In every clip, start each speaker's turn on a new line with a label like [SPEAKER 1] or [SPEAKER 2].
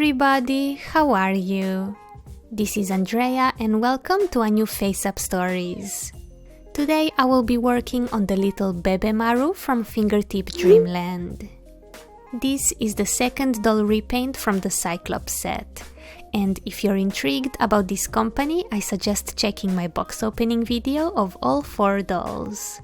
[SPEAKER 1] everybody, how are you? This is Andreja and welcome to a new Faceup Stories. Today I will be working on the little Bebe Maru from Fingertip Dreamland. This is the second doll repaint from the Cyclops set. And if you're intrigued about this company, I suggest checking my box opening video of all 4 dolls.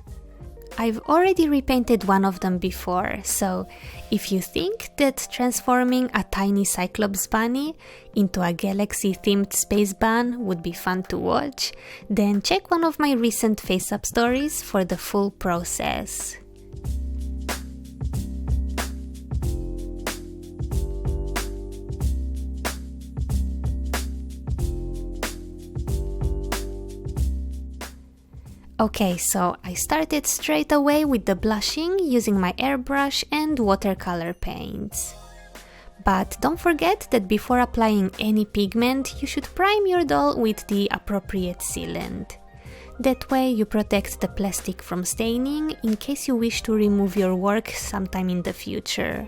[SPEAKER 1] I've already repainted one of them before, so if you think that transforming a tiny Cyclops bunny into a galaxy-themed space bun would be fun to watch, then check one of my recent Faceup stories for the full process. Okay, so I started straight away with the blushing using my airbrush and watercolor paints. But don't forget that before applying any pigment, you should prime your doll with the appropriate sealant. That way you protect the plastic from staining in case you wish to remove your work sometime in the future.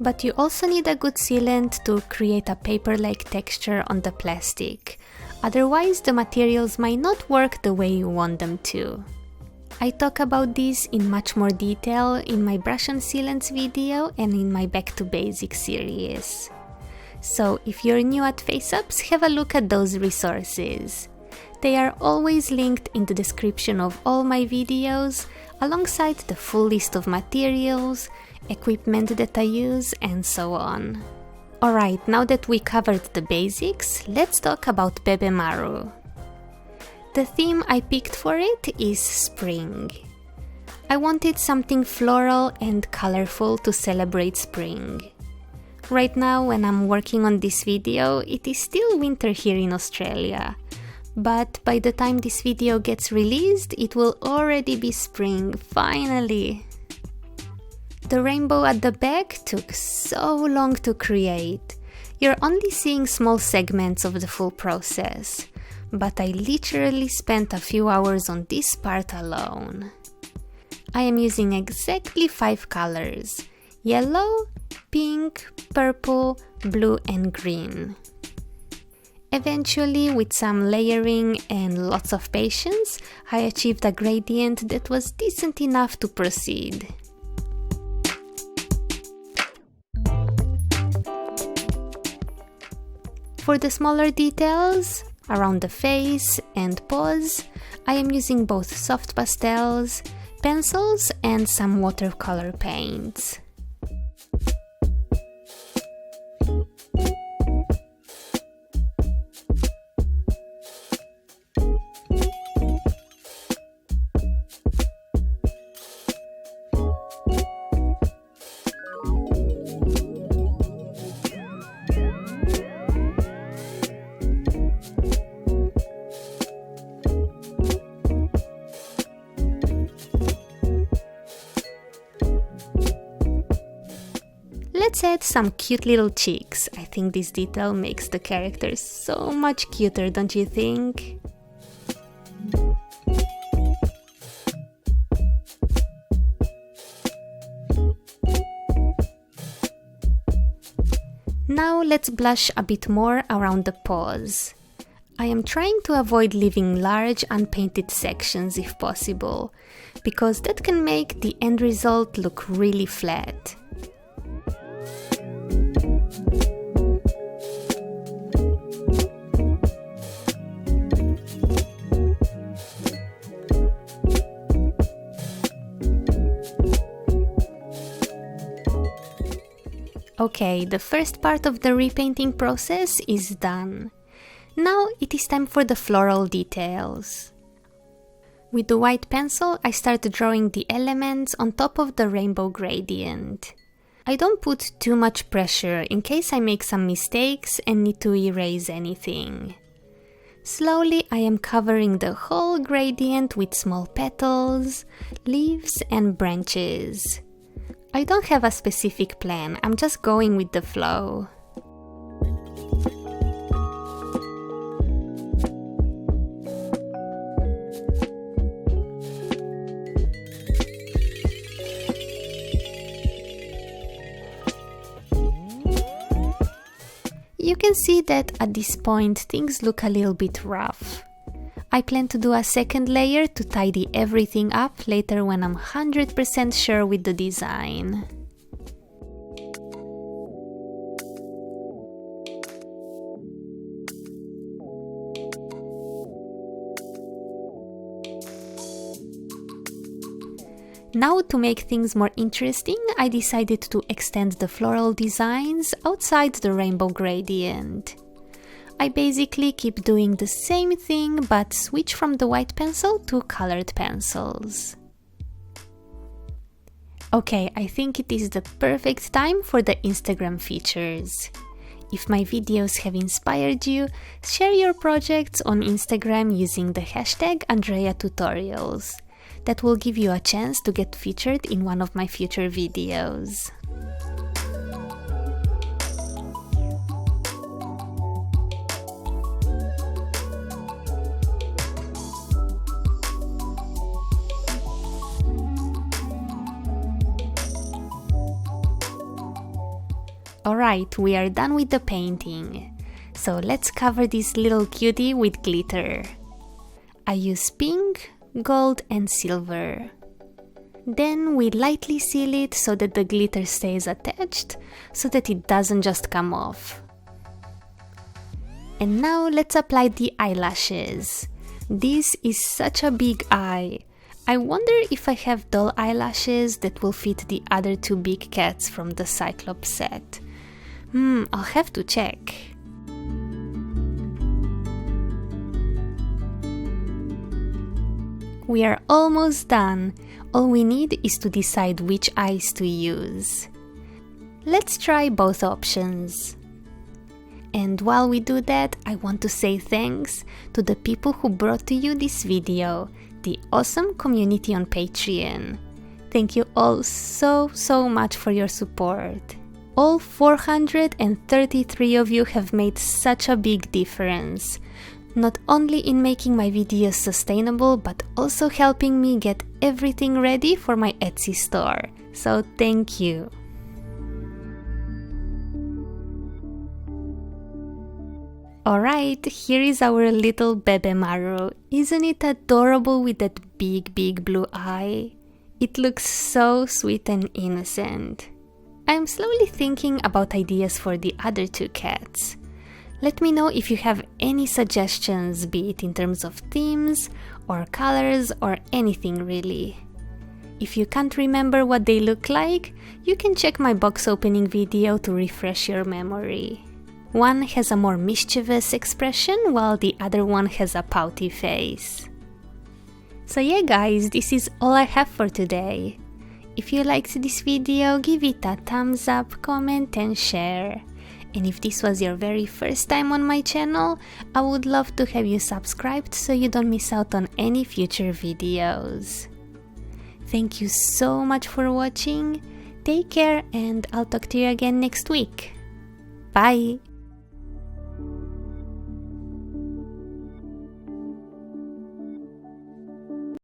[SPEAKER 1] But you also need a good sealant to create a paper-like texture on the plastic. Otherwise, the materials might not work the way you want them to. I talk about this in much more detail in my brush and sealants video and in my Back to Basics series. So if you're new at Faceups, have a look at those resources. They are always linked in the description of all my videos, alongside the full list of materials, equipment that I use, and so on. Alright, now that we covered the basics, let's talk about Bebe Maru. The theme I picked for it is spring. I wanted something floral and colorful to celebrate spring. Right now, when I'm working on this video, it is still winter here in Australia. But by the time this video gets released, it will already be spring, finally! The rainbow at the back took so long to create. You're only seeing small segments of the full process, but I literally spent a few hours on this part alone. I am using exactly 5 colors: yellow, pink, purple, blue and green. Eventually, with some layering and lots of patience, I achieved a gradient that was decent enough to proceed. For the smaller details, around the face and paws, I am using both soft pastels, pencils and some watercolor paints. Let's add some cute little cheeks. I think this detail makes the characters so much cuter, don't you think? Now let's blush a bit more around the paws. I am trying to avoid leaving large unpainted sections if possible, because that can make the end result look really flat. Okay, the first part of the repainting process is done. Now it is time for the floral details. With the white pencil, I start drawing the elements on top of the rainbow gradient. I don't put too much pressure in case I make some mistakes and need to erase anything. Slowly I am covering the whole gradient with small petals, leaves and branches. I don't have a specific plan, I'm just going with the flow. you can see that at this point things look a little bit rough. I plan to do a second layer to tidy everything up later when I'm 100% sure with the design. Now, to make things more interesting, I decided to extend the floral designs outside the rainbow gradient. I basically keep doing the same thing but switch from the white pencil to colored pencils. Okay, I think it is the perfect time for the Instagram features. If my videos have inspired you, share your projects on Instagram using the hashtag Andreja Tutorials. That will give you a chance to get featured in one of my future videos. Alright, we are done with the painting. So let's cover this little cutie with glitter. I use pink, gold and silver. Then we lightly seal it so that the glitter stays attached, so that it doesn't just come off. And now let's apply the eyelashes. This is such a big eye. I wonder if I have dull eyelashes that will fit the other two big cats from the Cyclops set. I'll have to check. We are almost done. All we need is to decide which eyes to use. Let's try both options. And while we do that, I want to say thanks to the people who brought to you this video, the awesome community on Patreon. Thank you all so much for your support. All 433 of you have made such a big difference. Not only in making my videos sustainable, but also helping me get everything ready for my Etsy store. So thank you! Alright, here is our little Bebe Maru. Isn't it adorable with that big blue eye? It looks so sweet and innocent. I'm slowly thinking about ideas for the other two cats. Let me know if you have any suggestions, be it in terms of themes or colors or anything really. If you can't remember what they look like, you can check my box opening video to refresh your memory. One has a more mischievous expression while the other one has a pouty face. So yeah guys, this is all I have for today. If you liked this video, give it a thumbs up, comment and share. And if this was your very first time on my channel, I would love to have you subscribed so you don't miss out on any future videos. Thank you so much for watching, take care and I'll talk to you again next week. Bye!